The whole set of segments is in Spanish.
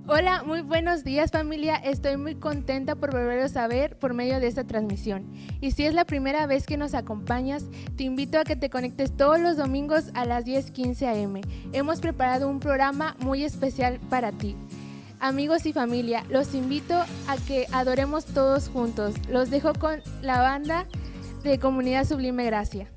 Hola, muy buenos días familia, estoy muy contenta por volveros a ver por medio de esta transmisión. Y si es la primera vez que nos acompañas, te invito a que te conectes todos los domingos a las 10:15 am. Hemos preparado un programa muy especial para ti. Amigos y familia, los invito a que adoremos todos juntos. Los dejo con la banda de Comunidad Sublime Gracia.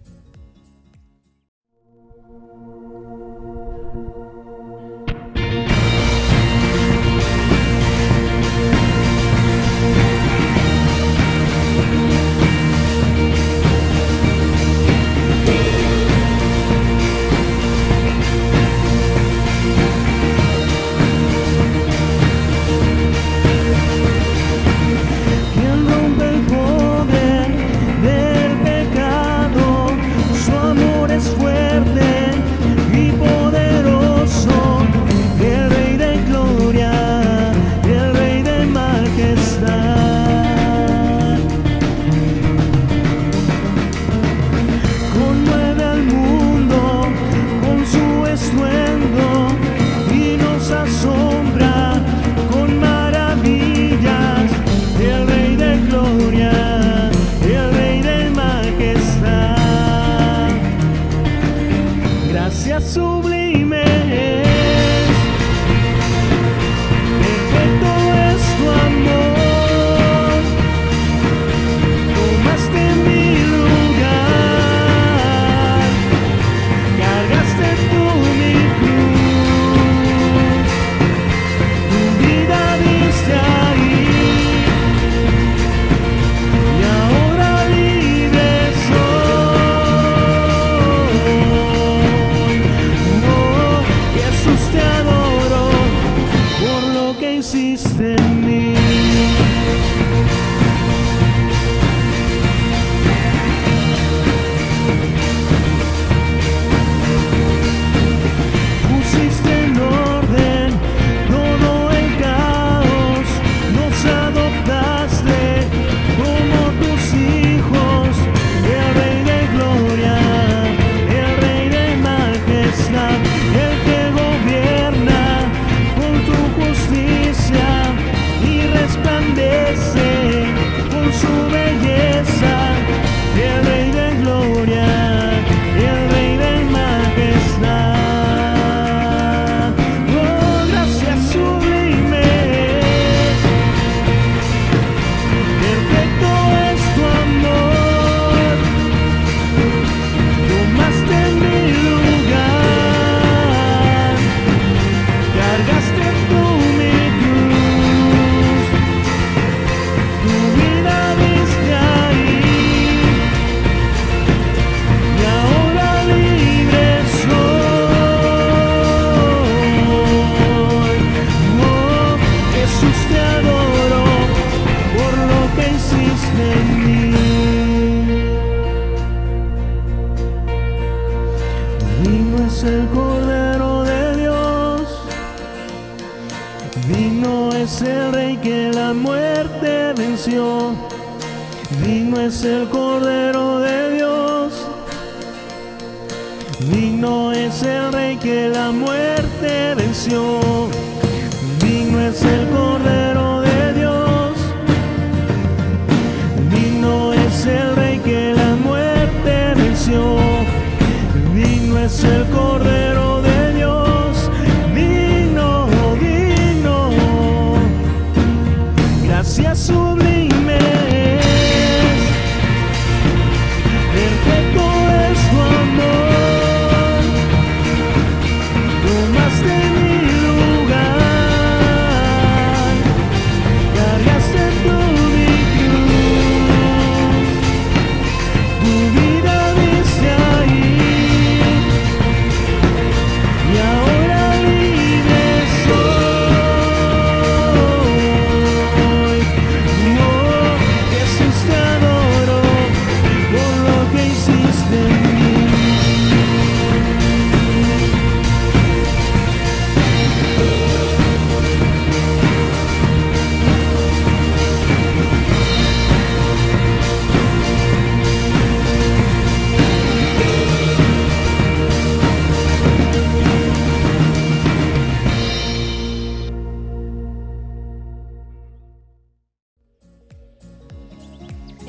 No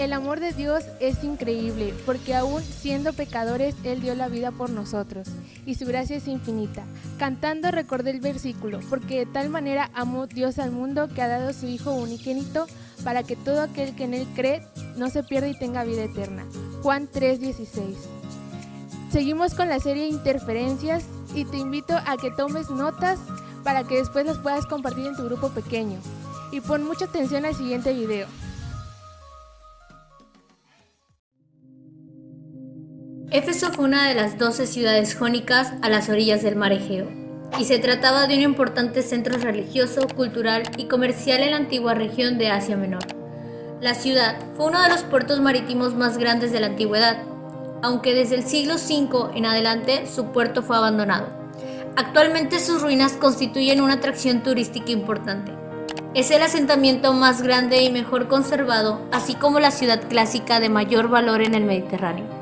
El amor de Dios es increíble, porque aún siendo pecadores, Él dio la vida por nosotros, y su gracia es infinita. Cantando recordé el versículo, porque de tal manera amó Dios al mundo que ha dado a su Hijo unigénito, para que todo aquel que en Él cree no se pierda y tenga vida eterna. Juan 3:16. Seguimos con la serie Interferencias, y te invito a que tomes notas para que después las puedas compartir en tu grupo pequeño. Y pon mucha atención al siguiente video. Éfeso fue una de las 12 ciudades jónicas a las orillas del mar Egeo, y se trataba de un importante centro religioso, cultural y comercial en la antigua región de Asia Menor. La ciudad fue uno de los puertos marítimos más grandes de la antigüedad, aunque desde el siglo V en adelante su puerto fue abandonado. Actualmente sus ruinas constituyen una atracción turística importante. Es el asentamiento más grande y mejor conservado, así como la ciudad clásica de mayor valor en el Mediterráneo,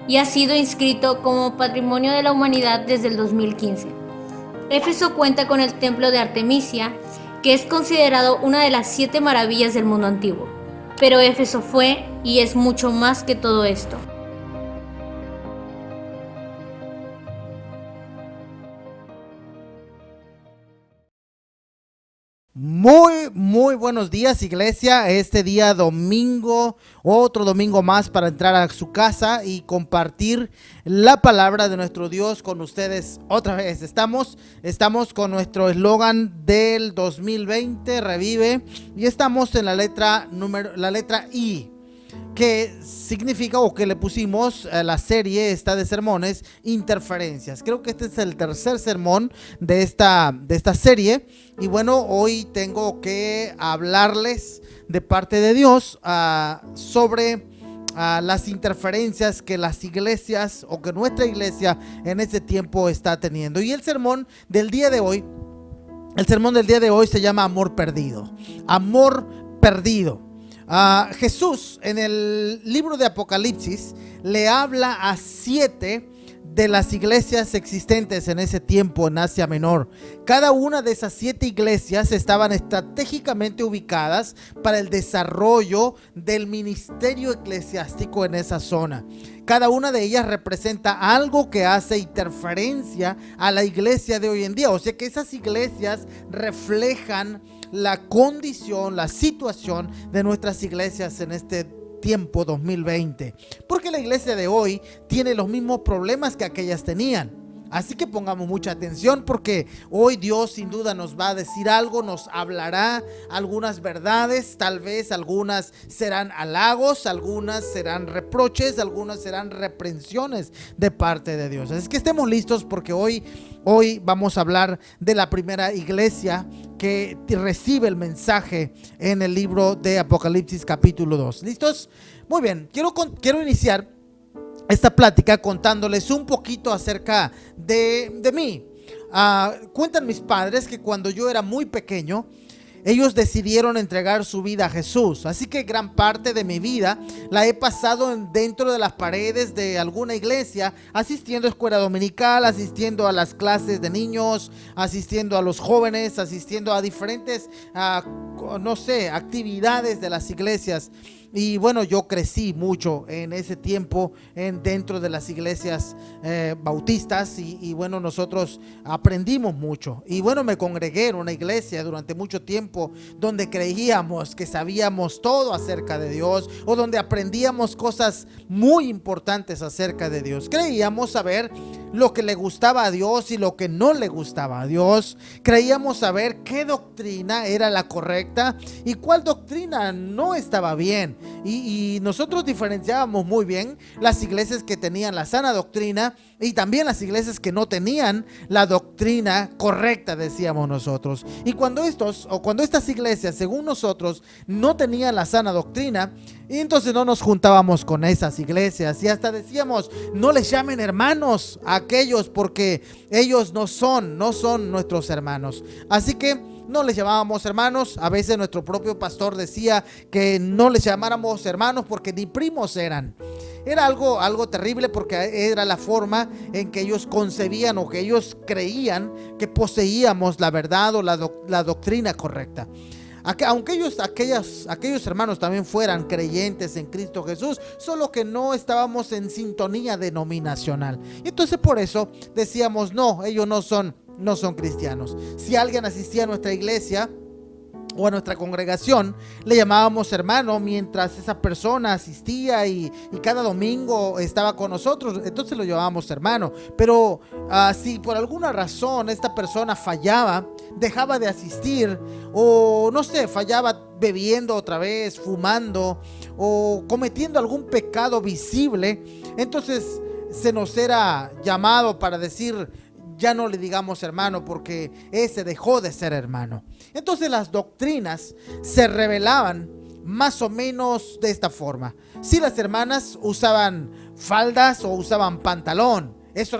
y ha sido inscrito como Patrimonio de la Humanidad desde el 2015. Éfeso cuenta con el templo de Artemisia, que es considerado una de las 7 maravillas del mundo antiguo. Pero Éfeso fue y es mucho más que todo esto. Muy buenos días, iglesia. Este día domingo, otro domingo más para entrar a su casa y compartir la palabra de nuestro Dios con ustedes otra vez. Estamos con nuestro eslogan del 2020, revive, y estamos en la letra I, que significa, o que le pusimos a la serie esta de sermones, interferencias. Creo que este es el tercer sermón de esta serie, y bueno, hoy tengo que hablarles de parte de Dios sobre las interferencias que las iglesias, o que nuestra iglesia en este tiempo está teniendo. Y el sermón del día de hoy se llama Amor Perdido. Amor Perdido. Jesús en el libro de Apocalipsis le habla a 7 de las iglesias existentes en ese tiempo en Asia Menor. Cada una de esas 7 iglesias estaban estratégicamente ubicadas para el desarrollo del ministerio eclesiástico en esa zona. Cada una de ellas representa algo que hace interferencia a la iglesia de hoy en día. O sea que esas iglesias reflejan la condición, la situación de nuestras iglesias en este tiempo 2020, porque la iglesia de hoy tiene los mismos problemas que aquellas tenían. Así que pongamos mucha atención, porque hoy Dios sin duda nos va a decir algo, nos hablará algunas verdades. Tal vez algunas serán halagos, algunas serán reproches, algunas serán reprensiones de parte de Dios. Así que estemos listos, porque hoy vamos a hablar de la primera iglesia que recibe el mensaje en el libro de Apocalipsis capítulo 2. ¿Listos? Muy bien, quiero iniciar esta plática contándoles un poquito acerca de mí. Cuentan mis padres que cuando yo era muy pequeño, ellos decidieron entregar su vida a Jesús. Así que gran parte de mi vida la he pasado dentro de las paredes de alguna iglesia, asistiendo a escuela dominical, asistiendo a las clases de niños, asistiendo a los jóvenes, asistiendo a diferentes, actividades de las iglesias. Y bueno, yo crecí mucho en ese tiempo dentro de las iglesias bautistas, y bueno, nosotros aprendimos mucho. Y bueno, me congregué en una iglesia durante mucho tiempo donde creíamos que sabíamos todo acerca de Dios, o donde aprendíamos cosas muy importantes acerca de Dios. Creíamos saber lo que le gustaba a Dios y lo que no le gustaba a Dios. Creíamos saber qué doctrina era la correcta y cuál doctrina no estaba bien. Y nosotros diferenciábamos muy bien las iglesias que tenían la sana doctrina y también las iglesias que no tenían la doctrina correcta, decíamos nosotros. Y cuando estas iglesias, según nosotros, no tenían la sana doctrina, y entonces no nos juntábamos con esas iglesias, y hasta decíamos: no les llamen hermanos a aquellos, porque ellos no son nuestros hermanos. Así que no les llamábamos hermanos. A veces nuestro propio pastor decía que no les llamáramos hermanos porque ni primos eran. Era algo terrible, porque era la forma en que ellos concebían, o que ellos creían que poseíamos la verdad o la doctrina correcta. Aunque aquellos hermanos también fueran creyentes en Cristo Jesús, solo que no estábamos en sintonía denominacional. Y entonces por eso decíamos, no, ellos no son cristianos. Si alguien asistía a nuestra iglesia o a nuestra congregación, le llamábamos hermano mientras esa persona asistía y cada domingo estaba con nosotros, entonces lo llamábamos hermano. Pero si por alguna razón esta persona fallaba, dejaba de asistir, o no sé, fallaba bebiendo otra vez, fumando o cometiendo algún pecado visible, entonces se nos era llamado para decir, ya no le digamos hermano porque ese dejó de ser hermano. Entonces las doctrinas se revelaban más o menos de esta forma. Si las hermanas usaban faldas o usaban pantalón, eso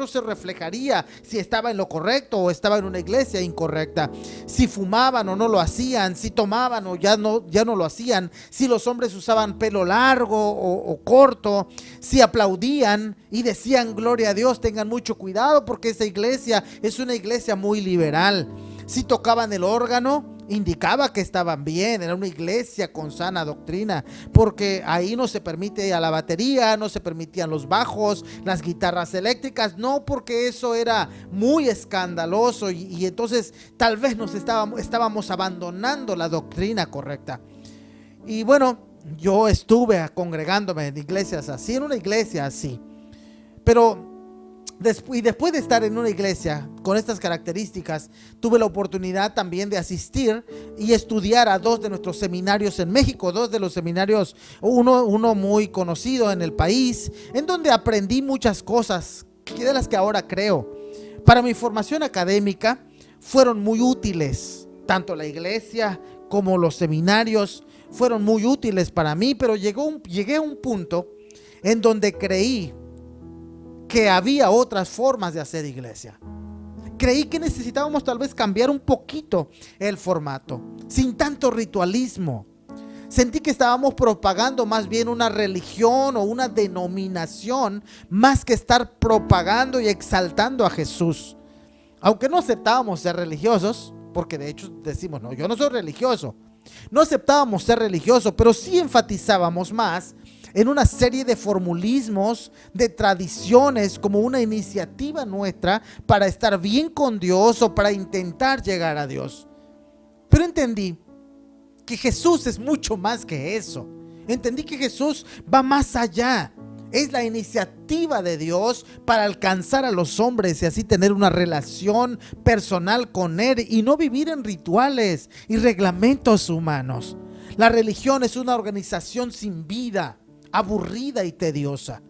se reflejaría si estaba en lo correcto o estaba en una iglesia incorrecta. Si fumaban o no lo hacían, si tomaban o ya no lo hacían, si los hombres usaban pelo largo o corto, si aplaudían y decían gloria a Dios, tengan mucho cuidado porque esa iglesia es una iglesia muy liberal. Si tocaban el órgano, indicaba que estaban bien, era una iglesia con sana doctrina, porque ahí no se permite a la batería, no se permitían los bajos, las guitarras eléctricas, no, porque eso era muy escandaloso y entonces tal vez estábamos abandonando la doctrina correcta. Y bueno, yo estuve congregándome en iglesias así, en una iglesia así, pero después de estar en una iglesia con estas características, tuve la oportunidad también de asistir y estudiar a 2 de nuestros seminarios en México, 2 de los seminarios, uno muy conocido en el país, en donde aprendí muchas cosas de las que ahora creo. Para mi formación académica fueron muy útiles, tanto la iglesia como los seminarios fueron muy útiles para mí, pero llegué a un punto en donde creí que había otras formas de hacer iglesia. Creí que necesitábamos tal vez cambiar un poquito el formato, sin tanto ritualismo. Sentí que estábamos propagando más bien una religión o una denominación, más que estar propagando y exaltando a Jesús. Aunque no aceptábamos ser religiosos, porque de hecho decimos, no, yo no soy religioso. No aceptábamos ser religiosos, pero sí enfatizábamos más en una serie de formulismos, de tradiciones, como una iniciativa nuestra para estar bien con Dios o para intentar llegar a Dios. Pero entendí que Jesús es mucho más que eso. Entendí que Jesús va más allá. Es la iniciativa de Dios para alcanzar a los hombres y así tener una relación personal con Él y no vivir en rituales y reglamentos humanos. La religión es una organización sin vida, aburrida y tediosa.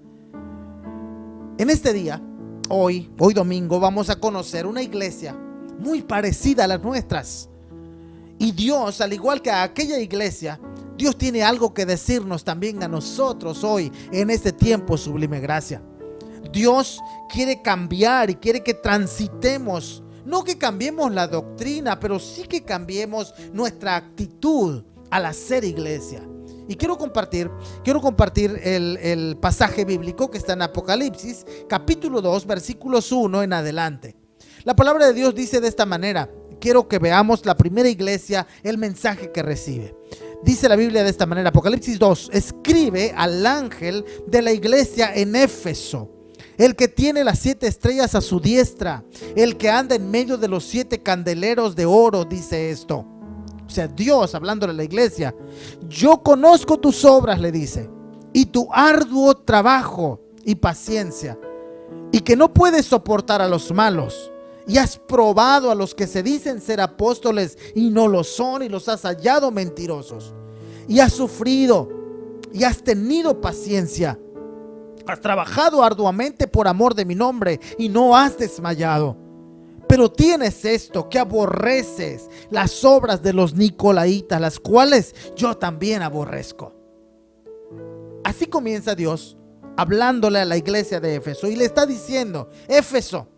En este día, hoy domingo, vamos a conocer una iglesia muy parecida a las nuestras. Y Dios, al igual que a aquella iglesia, Dios tiene algo que decirnos también a nosotros hoy en este tiempo sublime gracia. Dios quiere cambiar y quiere que transitemos, no que cambiemos la doctrina, pero sí que cambiemos nuestra actitud al hacer iglesia. Y quiero compartir el pasaje bíblico que está en Apocalipsis, capítulo 2, versículos 1 en adelante. La palabra de Dios dice de esta manera. Quiero que veamos la primera iglesia, el mensaje que recibe. Dice la Biblia de esta manera, Apocalipsis 2, escribe al ángel de la iglesia en Éfeso, el que tiene las 7 estrellas a su diestra, el que anda en medio de los 7 candeleros de oro, dice esto. O sea, Dios hablándole a la iglesia. Yo conozco tus obras, le dice, y tu arduo trabajo y paciencia, y que no puedes soportar a los malos. Y has probado a los que se dicen ser apóstoles y no lo son, y los has hallado mentirosos. Y has sufrido y has tenido paciencia. Has trabajado arduamente por amor de mi nombre y no has desmayado. Pero tienes esto, que aborreces las obras de los nicolaítas, las cuales yo también aborrezco. Así comienza Dios hablándole a la iglesia de Éfeso y le está diciendo: Éfeso,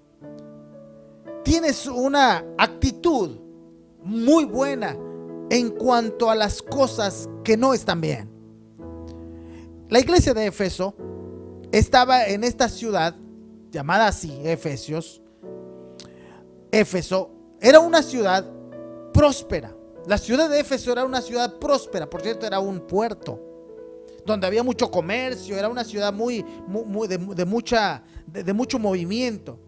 tienes una actitud muy buena en cuanto a las cosas que no están bien. La iglesia de Éfeso estaba en esta ciudad llamada así, Éfeso era una ciudad próspera, La ciudad de Éfeso era una ciudad próspera, por cierto, era un puerto donde había mucho comercio, era una ciudad de mucho movimiento.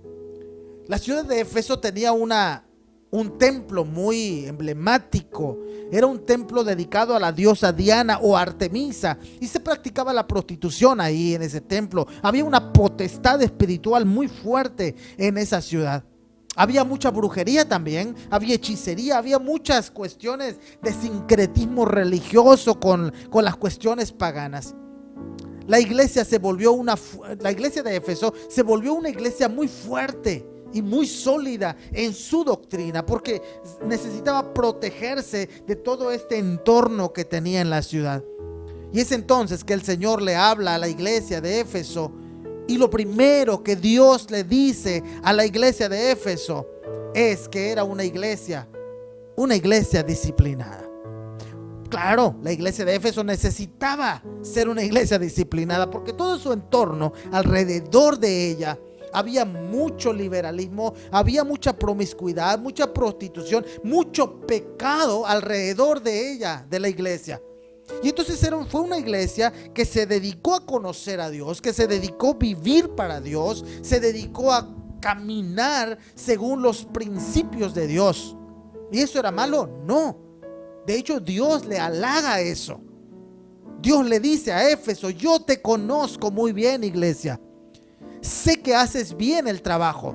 La ciudad de Éfeso tenía un templo muy emblemático. Era un templo dedicado a la diosa Diana o Artemisa, y se practicaba la prostitución ahí en ese templo. Había una potestad espiritual muy fuerte en esa ciudad. Había mucha brujería también, había hechicería, había muchas cuestiones de sincretismo religioso con las cuestiones paganas. La iglesia de Éfeso se volvió una iglesia muy fuerte y muy sólida en su doctrina, porque necesitaba protegerse de todo este entorno que tenía en la ciudad. Y es entonces que el Señor le habla a la iglesia de Éfeso, y lo primero que Dios le dice a la iglesia de Éfeso es que era una iglesia disciplinada. Claro, la iglesia de Éfeso necesitaba ser una iglesia disciplinada, porque todo su entorno alrededor de ella había mucho liberalismo, había mucha promiscuidad, mucha prostitución, mucho pecado alrededor de ella, de la iglesia. Y entonces fue una iglesia que se dedicó a conocer a Dios, que se dedicó a vivir para Dios, se dedicó a caminar según los principios de Dios. ¿Y eso era malo? No. De hecho, Dios le halaga eso. Dios le dice a Éfeso: yo te conozco muy bien, iglesia. Sé que haces bien el trabajo.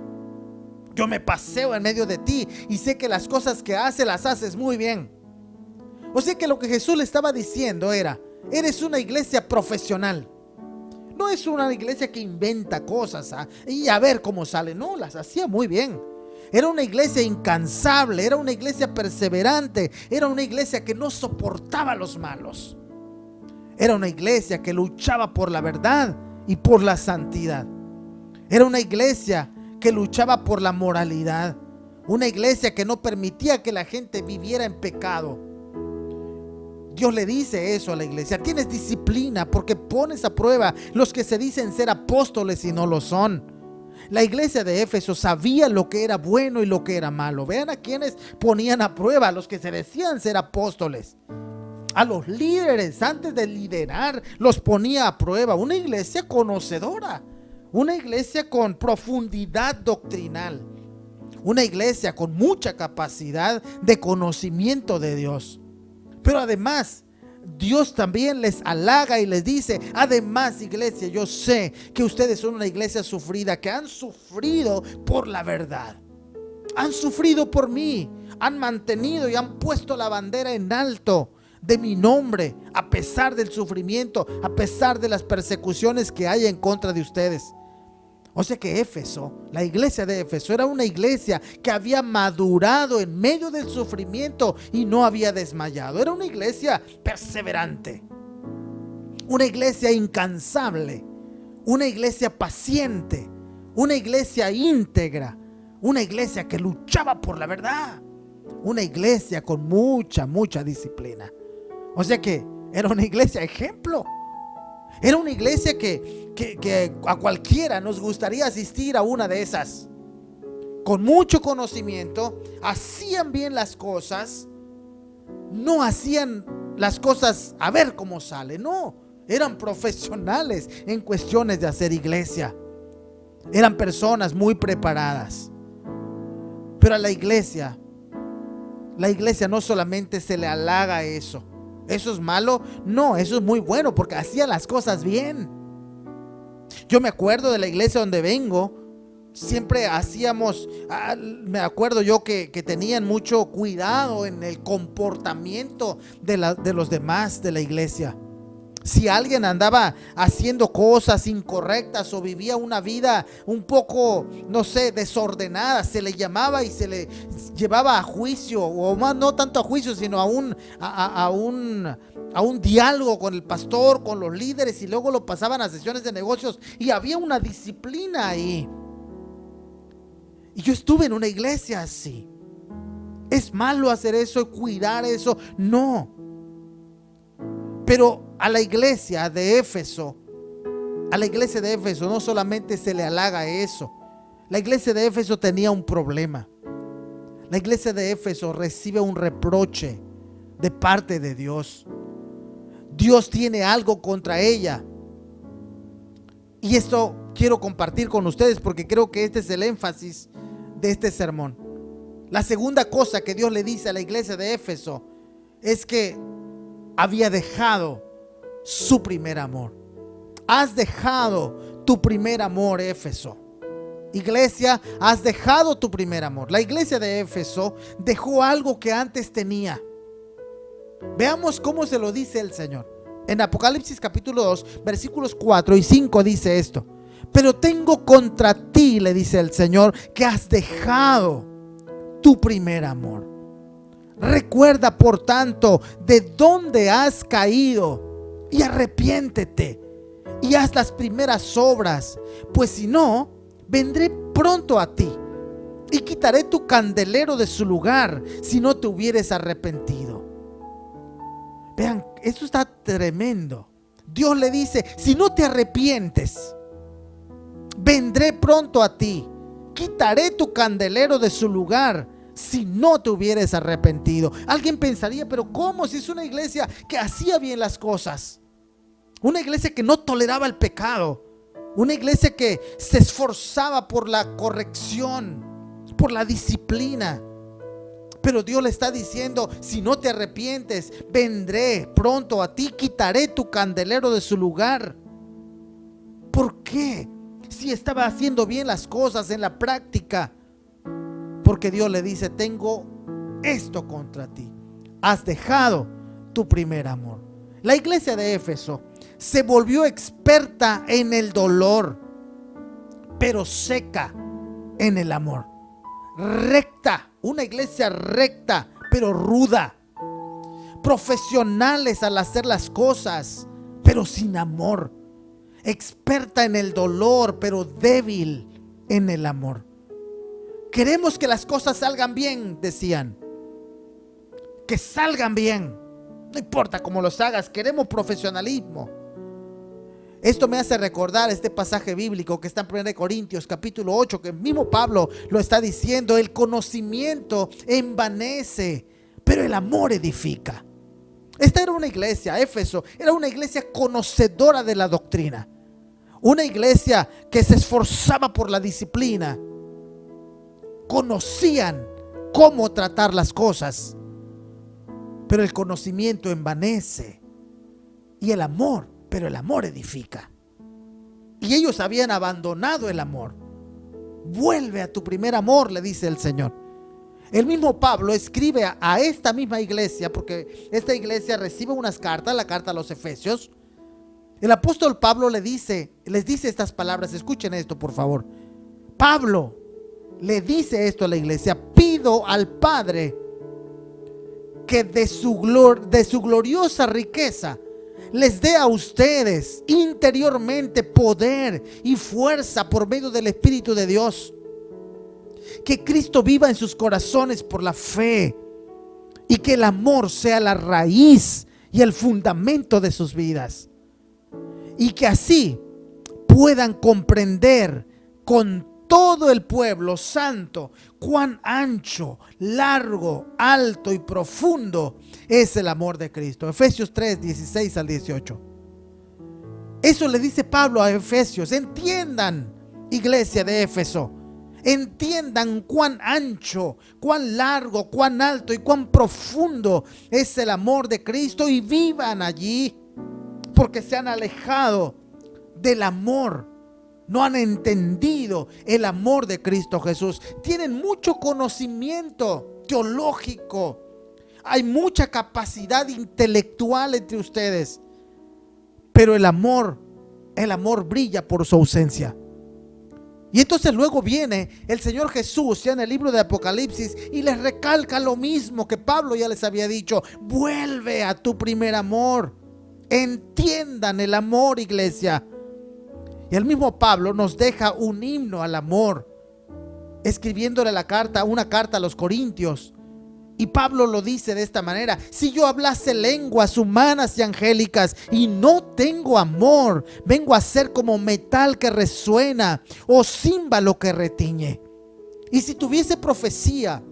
Yo me paseo en medio de ti y sé que las cosas que haces las haces muy bien. O sea que lo que Jesús le estaba diciendo era: eres una iglesia profesional. No es una iglesia que inventa cosas y a ver cómo sale. No, las hacía muy bien. Era una iglesia incansable, era una iglesia perseverante, era una iglesia que no soportaba a los malos. Era una iglesia que luchaba por la verdad y por la santidad. Era una iglesia que luchaba por la moralidad. Una iglesia que no permitía que la gente viviera en pecado. Dios le dice eso a la iglesia: tienes disciplina porque pones a prueba los que se dicen ser apóstoles y no lo son. La iglesia de Éfeso sabía lo que era bueno y lo que era malo. Vean a quienes ponían a prueba: a los que se decían ser apóstoles. A los líderes, antes de liderar, los ponía a prueba. Una iglesia conocedora, una iglesia con profundidad doctrinal, una iglesia con mucha capacidad de conocimiento de Dios. Pero además, Dios también les halaga y les dice: además, iglesia, yo sé que ustedes son una iglesia sufrida, que han sufrido por la verdad, han sufrido por mí, han mantenido y han puesto la bandera en alto de mi nombre, a pesar del sufrimiento, a pesar de las persecuciones que hay en contra de ustedes. O sea que Éfeso, la iglesia de Éfeso, era una iglesia que había madurado en medio del sufrimiento y no había desmayado. Era una iglesia perseverante, una iglesia incansable, una iglesia paciente, una iglesia íntegra, una iglesia que luchaba por la verdad, una iglesia con mucha disciplina. O sea que era una iglesia ejemplo. Era una iglesia que a cualquiera nos gustaría asistir a una de esas. Con mucho conocimiento, hacían bien las cosas, no hacían las cosas a ver cómo sale, no, eran profesionales en cuestiones de hacer iglesia. Eran personas muy preparadas. Pero a la iglesia no solamente se le halaga eso. ¿Eso es malo? No, eso es muy bueno porque hacían las cosas bien. Yo me acuerdo de la iglesia donde vengo, siempre hacíamos, me acuerdo yo que tenían mucho cuidado en el comportamiento de los demás de la iglesia. Si alguien andaba haciendo cosas incorrectas o vivía una vida un poco, no sé, desordenada, se le llamaba y se le llevaba a juicio, o más no tanto a juicio, sino a un diálogo con el pastor, con los líderes, y luego lo pasaban a sesiones de negocios y había una disciplina ahí. Y yo estuve en una iglesia así. ¿Es malo hacer eso y cuidar eso? No. Pero a la iglesia de Éfeso no solamente se le halaga eso. La iglesia de Éfeso tenía un problema. La iglesia de Éfeso recibe un reproche de parte de Dios. Dios tiene algo contra ella. Y esto quiero compartir con ustedes porque creo que este es el énfasis de este sermón. La segunda cosa que Dios le dice a la iglesia de Éfeso es que había dejado su primer amor. Has dejado tu primer amor, Éfeso. Iglesia, has dejado tu primer amor. La iglesia de Éfeso dejó algo que antes tenía. Veamos cómo se lo dice el Señor. En Apocalipsis capítulo 2, versículos 4 y 5 dice esto: pero tengo contra ti, le dice el Señor, que has dejado tu primer amor. Recuerda, por tanto, de dónde has caído y arrepiéntete y haz las primeras obras, pues si no, vendré pronto a ti y quitaré tu candelero de su lugar si no te hubieres arrepentido. Vean, esto está tremendo. Dios le dice: si no te arrepientes, vendré pronto a ti, quitaré tu candelero de su lugar si no te hubieres arrepentido. Alguien pensaría: pero ¿cómo? Si es una iglesia que hacía bien las cosas, una iglesia que no toleraba el pecado, una iglesia que se esforzaba por la corrección, por la disciplina. Pero Dios le está diciendo: si no te arrepientes, vendré pronto a ti, quitaré tu candelero de su lugar. ¿Por qué? Si estaba haciendo bien las cosas en la práctica. Porque Dios le dice: tengo esto contra ti. Has dejado tu primer amor. La iglesia de Éfeso se volvió experta en el dolor, pero seca en el amor. Recta, una iglesia recta, pero ruda. Profesionales al hacer las cosas, pero sin amor. Experta en el dolor, pero débil en el amor. Queremos que las cosas salgan bien, decían. Que salgan bien. No importa cómo los hagas, queremos profesionalismo. Esto me hace recordar este pasaje bíblico que está en 1 Corintios capítulo 8, que el mismo Pablo lo está diciendo: el conocimiento envanece, pero el amor edifica. Esta era una iglesia, Éfeso, era una iglesia conocedora de la doctrina. Una iglesia que se esforzaba por la disciplina. Conocían cómo tratar las cosas, pero el conocimiento envanece. Y el amor, pero el amor edifica. Y ellos habían abandonado el amor. Vuelve a tu primer amor, le dice el Señor. El mismo Pablo escribe a esta misma iglesia, porque esta iglesia recibe unas cartas, la carta a los Efesios. El apóstol Pablo les dice estas palabras. Escuchen esto, por favor. Pablo le dice esto a la iglesia: pido al Padre que de su gloriosa riqueza les dé a ustedes interiormente poder y fuerza por medio del Espíritu de Dios. Que Cristo viva en sus corazones por la fe y que el amor sea la raíz y el fundamento de sus vidas. Y que así puedan comprender con todo el pueblo santo cuán ancho, largo, alto y profundo es el amor de Cristo. Efesios 3, 16 al 18. Eso le dice Pablo a Efesios. Entiendan, iglesia de Éfeso, entiendan cuán ancho, cuán largo, cuán alto y cuán profundo es el amor de Cristo y vivan allí, porque se han alejado del amor. No han entendido el amor de Cristo Jesús. Tienen mucho conocimiento teológico. Hay mucha capacidad intelectual entre ustedes. Pero el amor brilla por su ausencia. Y entonces luego viene el Señor Jesús ya en el libro de Apocalipsis y les recalca lo mismo que Pablo ya les había dicho: vuelve a tu primer amor. Entiendan el amor, iglesia. Y el mismo Pablo nos deja un himno al amor, escribiéndole una carta a los Corintios. Y Pablo lo dice de esta manera: si yo hablase lenguas humanas y angélicas y no tengo amor, vengo a ser como metal que resuena o címbalo que retiñe. Y si tuviese profecía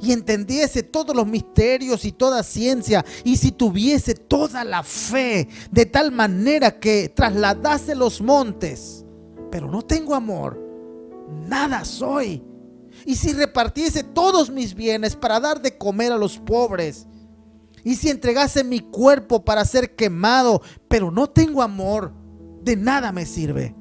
y entendiese todos los misterios y toda ciencia, y si tuviese toda la fe, de tal manera que trasladase los montes, pero no tengo amor, nada soy. Y si repartiese todos mis bienes para dar de comer a los pobres, y si entregase mi cuerpo para ser quemado, pero no tengo amor, de nada me sirve.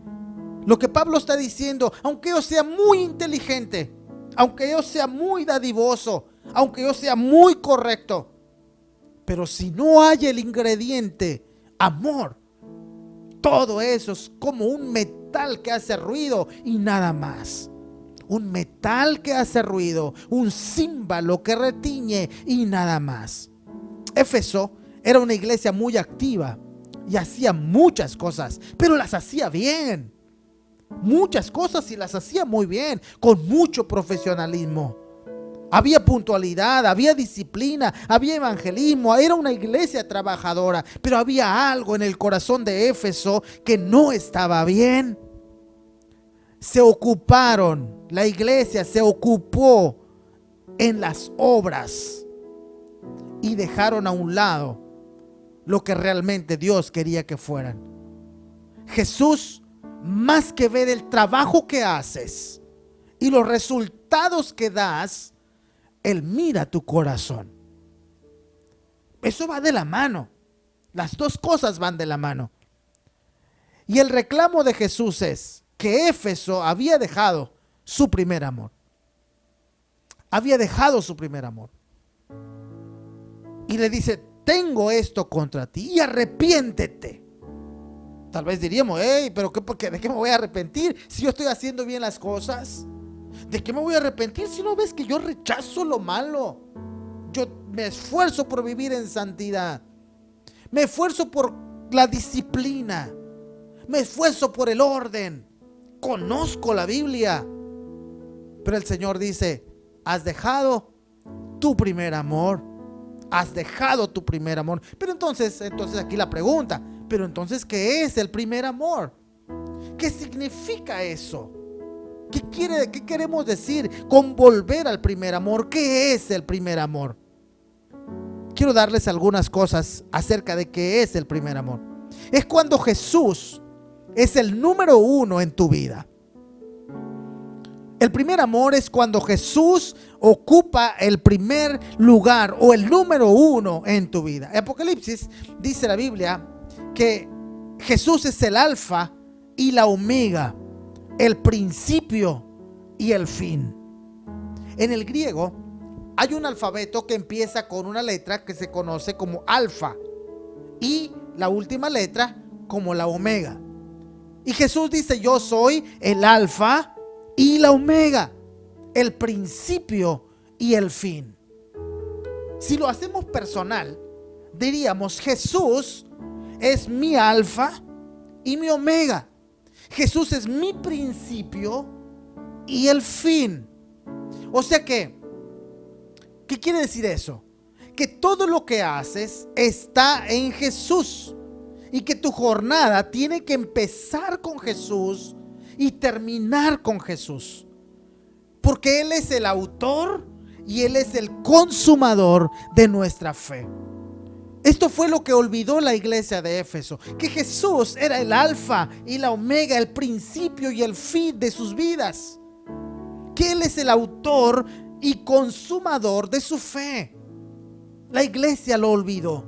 Lo que Pablo está diciendo: aunque yo sea muy inteligente, aunque yo sea muy dadivoso, aunque yo sea muy correcto, pero si no hay el ingrediente amor, todo eso es como un metal que hace ruido y nada más. Un metal que hace ruido, un címbalo que retiñe y nada más. Éfeso era una iglesia muy activa y hacía muchas cosas, pero las hacía bien. Muchas cosas y las hacía muy bien, con mucho profesionalismo. Había puntualidad, había disciplina, había evangelismo, era una iglesia trabajadora, pero había algo en el corazón de Éfeso que no estaba bien. La iglesia se ocupó en las obras y dejaron a un lado lo que realmente Dios quería que fueran. Jesús, más que ver el trabajo que haces y los resultados que das, Él mira tu corazón. Eso va de la mano. Las dos cosas van de la mano. Y el reclamo de Jesús es que Éfeso había dejado su primer amor. Había dejado su primer amor. Y le dice: tengo esto contra ti y arrepiéntete. Tal vez diríamos: pero ¿de qué me voy a arrepentir si yo estoy haciendo bien las cosas? ¿De qué me voy a arrepentir si no ves que yo rechazo lo malo? Yo me esfuerzo por vivir en santidad. Me esfuerzo por la disciplina. Me esfuerzo por el orden. Conozco la Biblia. Pero el Señor dice: has dejado tu primer amor. Has dejado tu primer amor. Pero entonces aquí la pregunta: pero entonces, ¿qué es el primer amor? ¿Qué significa eso? ¿Qué queremos decir con volver al primer amor? ¿Qué es el primer amor? Quiero darles algunas cosas acerca de qué es el primer amor. Es cuando Jesús es el número uno en tu vida. El primer amor es cuando Jesús ocupa el primer lugar o el número uno en tu vida. En Apocalipsis dice la Biblia que Jesús es el alfa y la omega, el principio y el fin. En el griego hay un alfabeto que empieza con una letra que se conoce como alfa y la última letra como la omega. Y Jesús dice: yo soy el alfa y la omega, el principio y el fin. Si lo hacemos personal, diríamos: Jesús es mi alfa y mi omega. Jesús es mi principio y el fin. O sea que, ¿qué quiere decir eso? Que todo lo que haces está en Jesús y que tu jornada tiene que empezar con Jesús y terminar con Jesús, porque Él es el autor y Él es el consumador de nuestra fe. Esto fue lo que olvidó la iglesia de Éfeso, que Jesús era el alfa y la omega, el principio y el fin de sus vidas, que Él es el autor y consumador de su fe. La iglesia lo olvidó.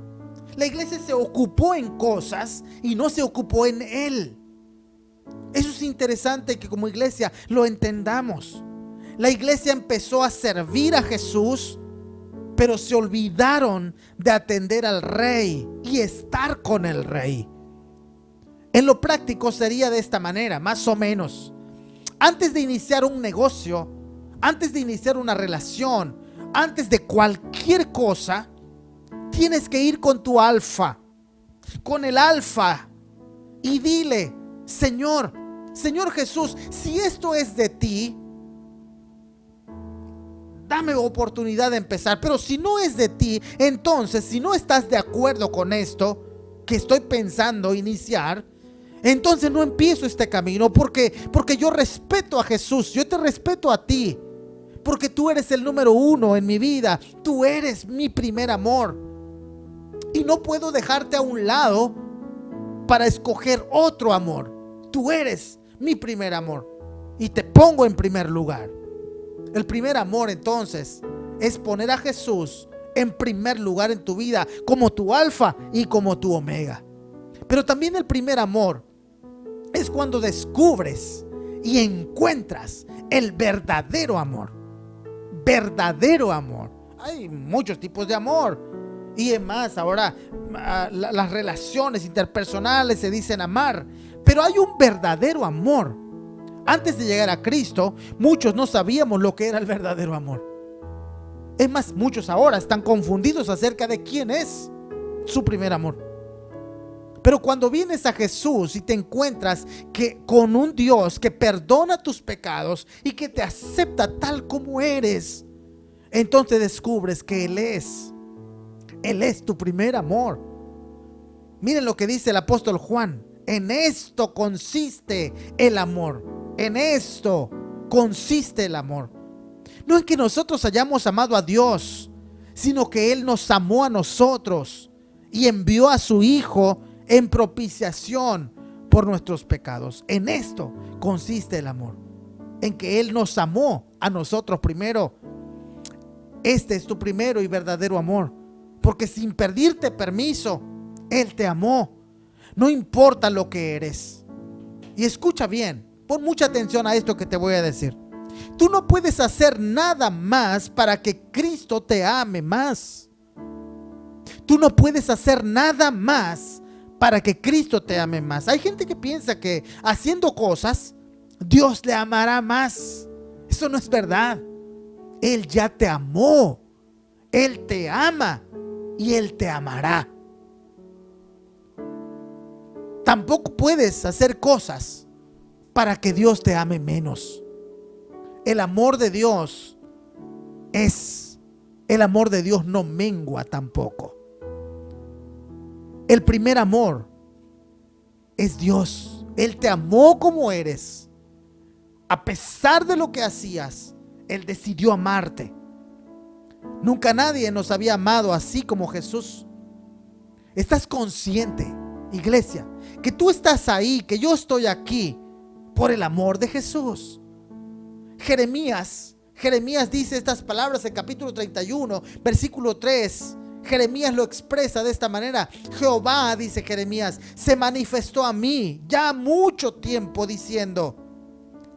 La iglesia se ocupó en cosas y no se ocupó en Él. Eso es interesante que como iglesia lo entendamos. La iglesia empezó a servir a Jesús, pero se olvidaron de atender al Rey y estar con el Rey. En lo práctico sería de esta manera, más o menos. Antes de iniciar un negocio, antes de iniciar una relación, antes de cualquier cosa, tienes que ir con tu alfa, con el alfa, y dile: Señor Jesús, si esto es de ti, dame oportunidad de empezar. Pero si no es de ti, entonces, si no estás de acuerdo con esto que estoy pensando iniciar, entonces no empiezo este camino, porque yo respeto a Jesús, yo te respeto a ti, porque tú eres el número uno en mi vida. Tú eres mi primer amor. Y no puedo dejarte a un lado para escoger otro amor. Tú eres mi primer amor y te pongo en primer lugar. El primer amor, entonces, es poner a Jesús en primer lugar en tu vida, como tu alfa y como tu omega. Pero también el primer amor es cuando descubres y encuentras el verdadero amor. Verdadero amor. Hay muchos tipos de amor. Y es más, ahora las relaciones interpersonales se dicen amar. Pero hay un verdadero amor. Antes de llegar a Cristo, muchos no sabíamos lo que era el verdadero amor. Es más, muchos ahora están confundidos acerca de quién es su primer amor. Pero cuando vienes a Jesús y te encuentras con un Dios que perdona tus pecados y que te acepta tal como eres, entonces descubres que Él es tu primer amor. Miren lo que dice el apóstol Juan: en esto consiste el amor. En esto consiste el amor. No en que nosotros hayamos amado a Dios, sino que Él nos amó a nosotros y envió a su Hijo en propiciación por nuestros pecados. En esto consiste el amor, en que Él nos amó a nosotros primero. Este es tu primero y verdadero amor, porque sin pedirte permiso, Él te amó. No importa lo que eres. Y escucha bien, pon mucha atención a esto que te voy a decir. Tú no puedes hacer nada más para que Cristo te ame más. Tú no puedes hacer nada más para que Cristo te ame más. Hay gente que piensa que haciendo cosas Dios le amará más. Eso no es verdad. Él ya te amó. Él te ama y Él te amará. Tampoco puedes hacer cosas para que Dios te ame menos. El amor de Dios no mengua tampoco. El primer amor es Dios. Él te amó como eres. A pesar de lo que hacías, Él decidió amarte. Nunca nadie nos había amado así como Jesús. ¿Estás consciente, iglesia, que tú estás ahí, que yo estoy aquí por el amor de Jesús? Jeremías dice estas palabras en capítulo 31, versículo 3. Jeremías lo expresa de esta manera: Jehová, dice Jeremías, se manifestó a mí ya mucho tiempo diciendo: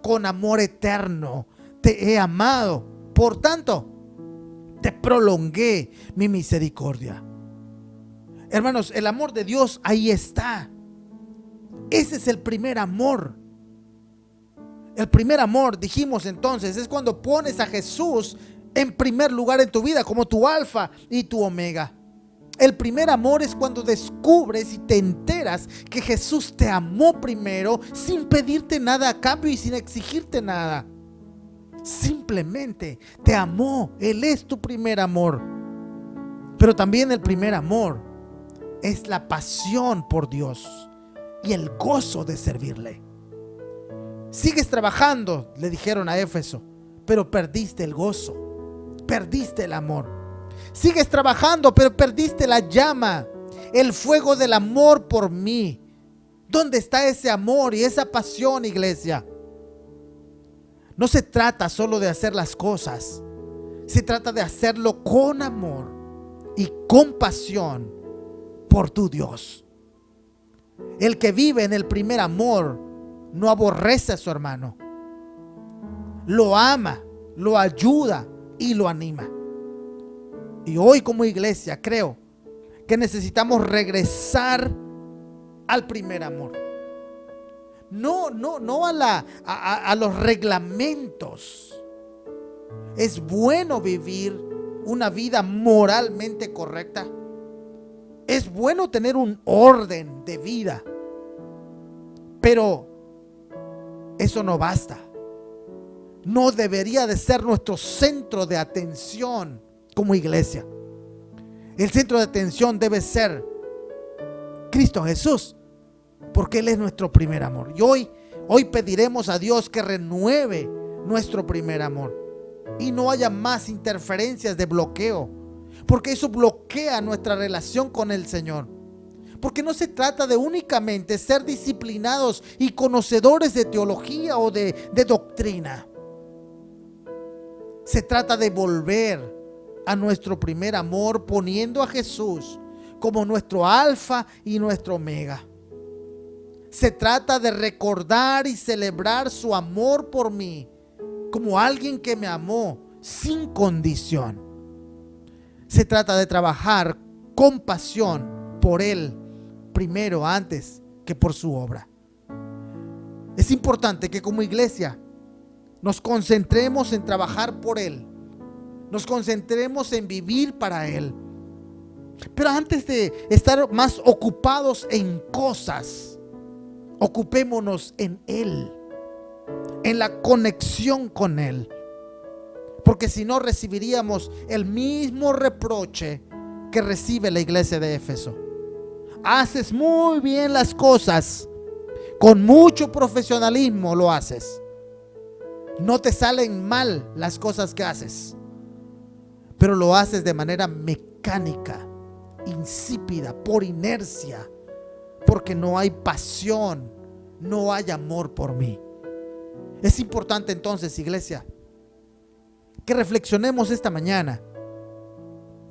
con amor eterno te he amado, por tanto te prolongué mi misericordia. Hermanos, el amor de Dios ahí está. Ese es el primer amor. El primer amor, dijimos entonces, es cuando pones a Jesús en primer lugar en tu vida, como tu alfa y tu omega. El primer amor es cuando descubres y te enteras que Jesús te amó primero, sin pedirte nada a cambio y sin exigirte nada. Simplemente te amó. Él es tu primer amor. Pero también el primer amor es la pasión por Dios y el gozo de servirle. Sigues trabajando, le dijeron a Éfeso, pero perdiste el gozo, perdiste el amor. Sigues trabajando, pero perdiste la llama, el fuego del amor por mí. ¿Dónde está ese amor y esa pasión, iglesia? No se trata solo de hacer las cosas, se trata de hacerlo con amor y con pasión por tu Dios. El que vive en el primer amor no aborrece a su hermano, lo ama, lo ayuda y lo anima. Y hoy como iglesia creo que necesitamos regresar al primer amor. No a los reglamentos. Es bueno vivir una vida moralmente correcta. Es bueno tener un orden de vida. Pero eso no basta. No debería de ser nuestro centro de atención como iglesia. El centro de atención debe ser Cristo Jesús, porque Él es nuestro primer amor. Y hoy pediremos a Dios que renueve nuestro primer amor. y no haya más interferencias de bloqueo, porque eso bloquea nuestra relación con el Señor. Porque no se trata de únicamente ser disciplinados y conocedores de teología o de doctrina. Se trata de volver a nuestro primer amor, poniendo a Jesús como nuestro alfa y nuestro omega. Se trata de recordar y celebrar su amor por mí como alguien que me amó sin condición. Se trata de trabajar con pasión por Él primero, antes que por su obra. Es importante que como iglesia nos concentremos en trabajar por Él, nos concentremos en vivir para Él. Pero antes de estar más ocupados en cosas, ocupémonos en Él, en la conexión con Él. Porque si no, recibiríamos el mismo reproche que recibe la iglesia de Éfeso. Haces muy bien las cosas, con mucho profesionalismo lo haces. No te salen mal las cosas que haces, pero lo haces de manera mecánica, insípida, por inercia, porque no hay pasión, no hay amor por mí. Es importante entonces, iglesia, que reflexionemos esta mañana.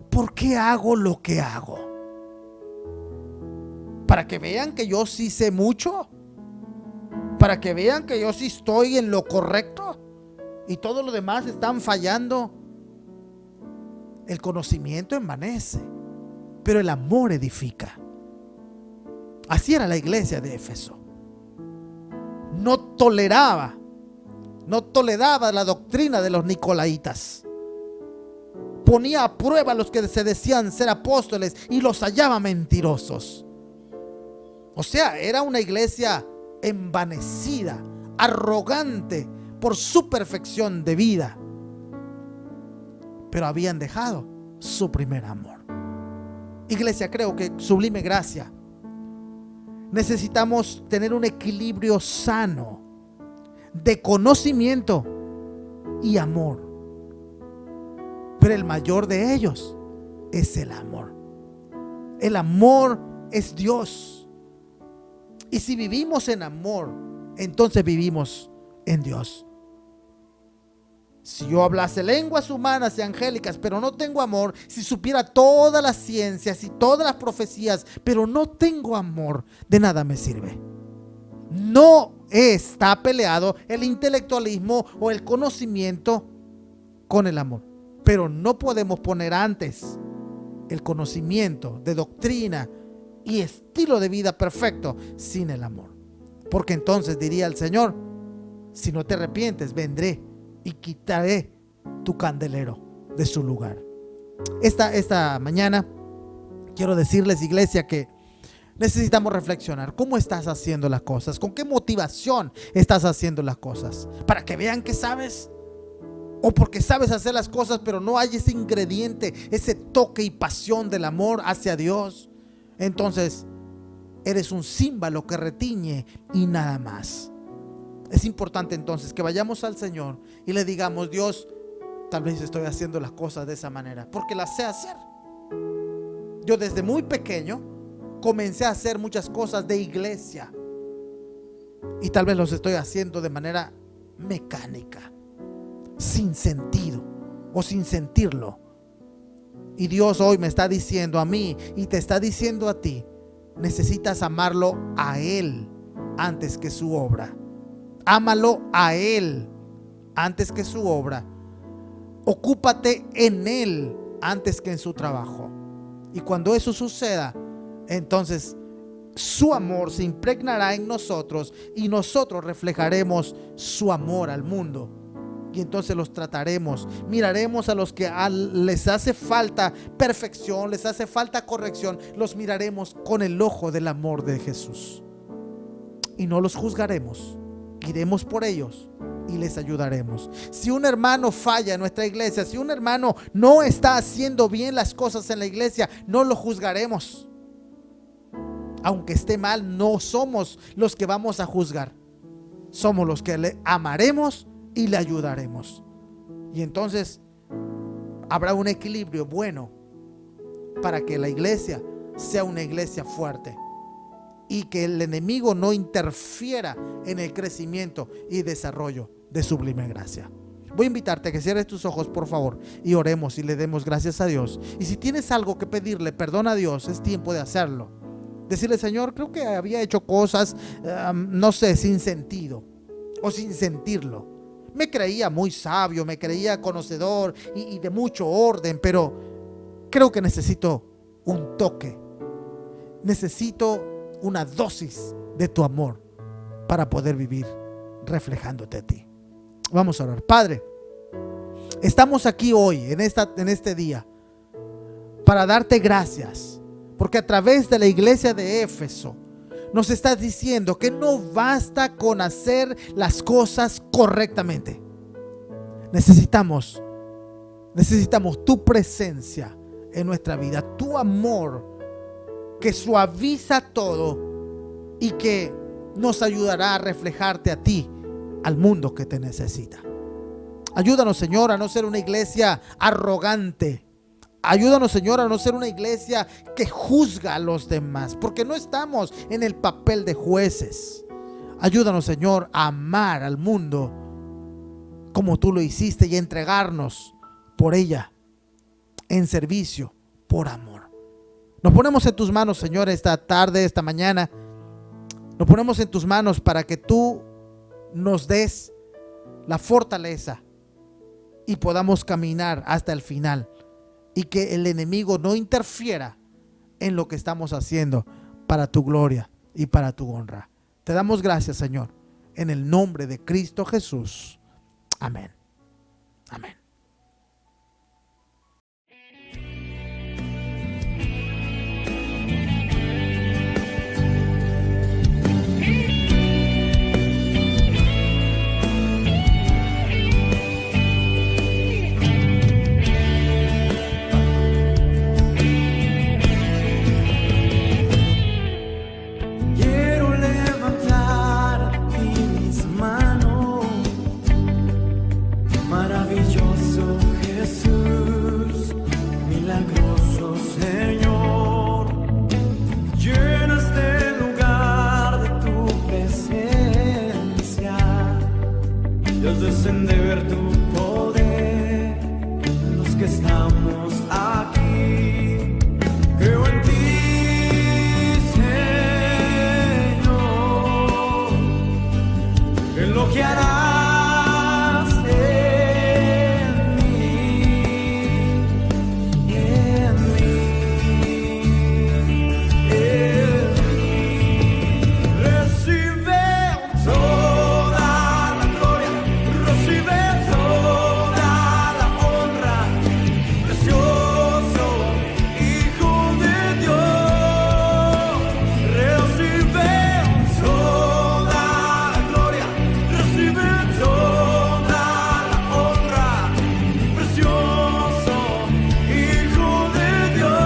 ¿Por qué hago lo que hago? ¿Para que vean que yo sí sé mucho? ¿Para que vean que yo sí estoy en lo correcto y todos los demás están fallando? El conocimiento envanece, pero el amor edifica. Así era la iglesia de Éfeso. No toleraba la doctrina de los nicolaitas. Ponía a prueba a los que se decían ser apóstoles y los hallaba mentirosos. O sea, era una iglesia envanecida, arrogante por su perfección de vida. Pero habían dejado su primer amor. Iglesia, creo que Sublime Gracia necesitamos tener un equilibrio sano de conocimiento y amor. Pero el mayor de ellos es el amor. El amor es Dios. Y si vivimos en amor, entonces vivimos en Dios. Si yo hablase lenguas humanas y angélicas, pero no tengo amor, si supiera todas las ciencias y todas las profecías, pero no tengo amor, de nada me sirve. No está peleado el intelectualismo o el conocimiento con el amor, pero no podemos poner antes el conocimiento de doctrina y estilo de vida perfecto sin el amor. Porque entonces diría el Señor: si no te arrepientes, vendré y quitaré tu candelero de su lugar. Esta mañana quiero decirles, iglesia, que necesitamos reflexionar. ¿Cómo estás haciendo las cosas? ¿Con qué motivación estás haciendo las cosas? ¿Para que vean que sabes? ¿O porque sabes hacer las cosas pero no hay ese ingrediente, ese toque y pasión del amor hacia Dios? Entonces eres un címbalo que retiñe y nada más. Es importante entonces que vayamos al Señor y le digamos: Dios, tal vez estoy haciendo las cosas de esa manera porque las sé hacer. Yo desde muy pequeño comencé a hacer muchas cosas de iglesia y tal vez los estoy haciendo de manera mecánica, sin sentido o sin sentirlo. Y Dios hoy me está diciendo a mí y te está diciendo a ti: necesitas amarlo a Él antes que su obra. Ámalo a Él antes que su obra. Ocúpate en Él antes que en su trabajo. Y cuando eso suceda, entonces su amor se impregnará en nosotros y nosotros reflejaremos su amor al mundo. Y entonces los trataremos, miraremos a los que les hace falta perfección, les hace falta corrección, los miraremos con el ojo del amor de Jesús. Y no los juzgaremos, iremos por ellos y les ayudaremos. Si un hermano falla en nuestra iglesia, si un hermano no está haciendo bien las cosas en la iglesia, no lo juzgaremos. Aunque esté mal, no somos los que vamos a juzgar. Somos los que le amaremos y le ayudaremos. Y entonces habrá un equilibrio bueno para que la iglesia sea una iglesia fuerte y que el enemigo no interfiera en el crecimiento y desarrollo de Sublime Gracia. Voy a invitarte a que cierres tus ojos, por favor, y oremos y le demos gracias a Dios. Y si tienes algo que pedirle perdón a Dios, es tiempo de hacerlo. Decirle: Señor, creo que había hecho cosas, no sé, sin sentido o sin sentirlo. Me creía muy sabio, me creía conocedor y de mucho orden, pero creo que necesito un toque. Necesito una dosis de tu amor para poder vivir reflejándote a ti. Vamos a orar. Padre, estamos aquí hoy en este día para darte gracias, porque a través de la iglesia de Éfeso nos estás diciendo que no basta con hacer las cosas correctamente. Necesitamos tu presencia en nuestra vida, tu amor que suaviza todo y que nos ayudará a reflejarte a ti, al mundo que te necesita. Ayúdanos, Señor, a no ser una iglesia arrogante. Ayúdanos, Señor, a no ser una iglesia que juzga a los demás, porque no estamos en el papel de jueces. Ayúdanos, Señor, a amar al mundo como tú lo hiciste y a entregarnos por ella en servicio, por amor. Nos ponemos en tus manos, Señor, esta tarde, esta mañana. Nos ponemos en tus manos para que tú nos des la fortaleza y podamos caminar hasta el final, y que el enemigo no interfiera en lo que estamos haciendo para tu gloria y para tu honra. Te damos gracias, Señor, en el nombre de Cristo Jesús. Amén. Amén. De ver tu poder, los que estamos aquí, creo en ti, Señor, en lo que harás en mí, en mí, en mí. Recibe toda la gloria, recibe toda la honra, precioso Hijo de Dios. Recibe toda la gloria, recibe toda la honra, precioso Hijo de Dios.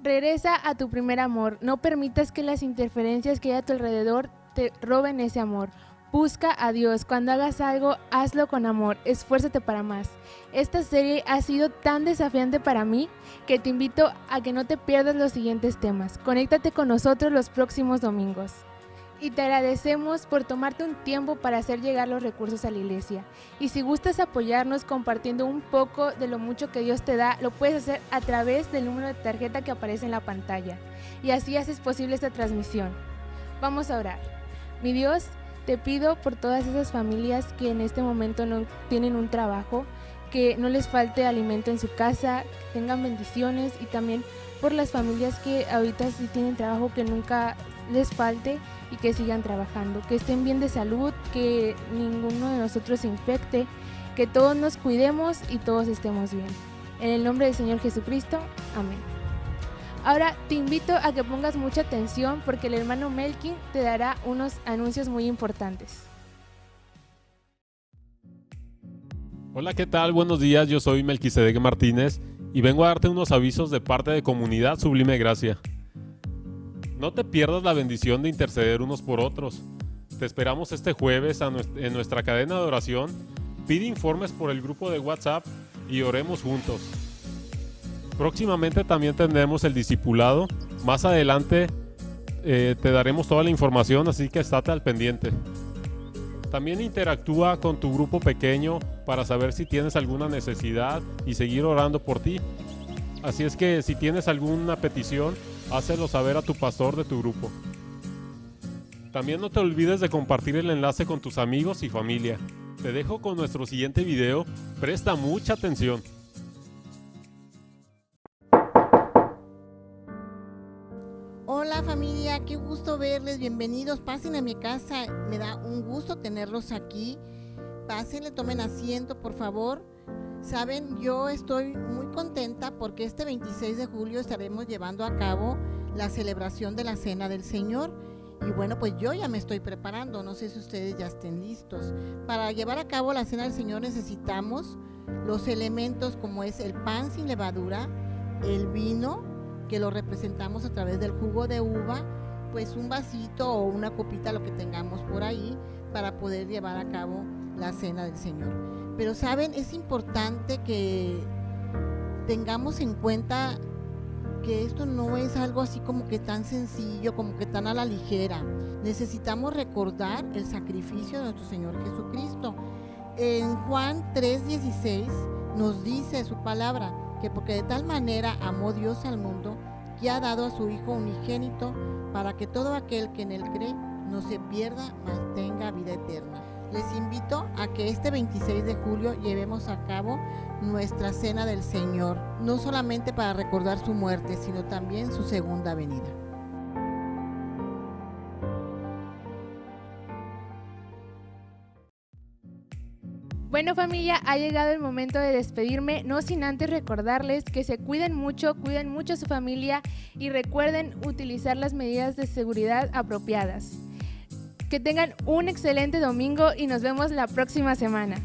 Regresa a tu primer amor. No permitas que las interferencias que hay a tu alrededor te roben ese amor. Busca a Dios. Cuando hagas algo, hazlo con amor. Esfuérzate para más. Esta serie ha sido tan desafiante para mí que te invito a que no te pierdas los siguientes temas. Conéctate con nosotros los próximos domingos. Y te agradecemos por tomarte un tiempo para hacer llegar los recursos a la iglesia. Y si gustas apoyarnos compartiendo un poco de lo mucho que Dios te da, lo puedes hacer a través del número de tarjeta que aparece en la pantalla. Y así haces posible esta transmisión. Vamos a orar. Mi Dios, te pido por todas esas familias que en este momento no tienen un trabajo, que no les falte alimento en su casa, que tengan bendiciones, y también por las familias que ahorita sí tienen trabajo, que nunca les falte y que sigan trabajando, que estén bien de salud, que ninguno de nosotros se infecte, que todos nos cuidemos y todos estemos bien. En el nombre del Señor Jesucristo, amén. Ahora te invito a que pongas mucha atención porque el hermano Melkin te dará unos anuncios muy importantes. Hola, ¿qué tal? Buenos días, yo soy Melquisedec Martínez y vengo a darte unos avisos de parte de Comunidad Sublime Gracia. No te pierdas la bendición de interceder unos por otros. Te esperamos este jueves en nuestra cadena de oración. Pide informes por el grupo de WhatsApp y oremos juntos. Próximamente también tendremos el discipulado. Más adelante te daremos toda la información, así que estate al pendiente. También interactúa con tu grupo pequeño para saber si tienes alguna necesidad y seguir orando por ti. Así es que si tienes alguna petición, hácelo saber a tu pastor de tu grupo. También no te olvides de compartir el enlace con tus amigos y familia. Te dejo con nuestro siguiente video. Presta mucha atención. Hola familia, qué gusto verles, bienvenidos, pasen a mi casa, me da un gusto tenerlos aquí, pásenle, tomen asiento por favor. Saben, yo estoy muy contenta porque este 26 de julio estaremos llevando a cabo la celebración de la Cena del Señor y bueno, pues yo ya me estoy preparando, no sé si ustedes ya estén listos. Para llevar a cabo la Cena del Señor necesitamos los elementos como es el pan sin levadura, el vino, que lo representamos a través del jugo de uva, pues un vasito o una copita, lo que tengamos por ahí, para poder llevar a cabo la Cena del Señor. Pero saben, es importante que tengamos en cuenta que esto no es algo así como que tan sencillo, como que tan a la ligera. Necesitamos recordar el sacrificio de nuestro Señor Jesucristo. En Juan 3:16 nos dice su palabra, que porque de tal manera amó Dios al mundo, que ha dado a su Hijo unigénito, para que todo aquel que en él cree no se pierda, mas tenga vida eterna. Les invito a que este 26 de julio llevemos a cabo nuestra Cena del Señor, no solamente para recordar su muerte, sino también su segunda venida. Bueno familia, ha llegado el momento de despedirme, no sin antes recordarles que se cuiden mucho a su familia y recuerden utilizar las medidas de seguridad apropiadas. Que tengan un excelente domingo y nos vemos la próxima semana.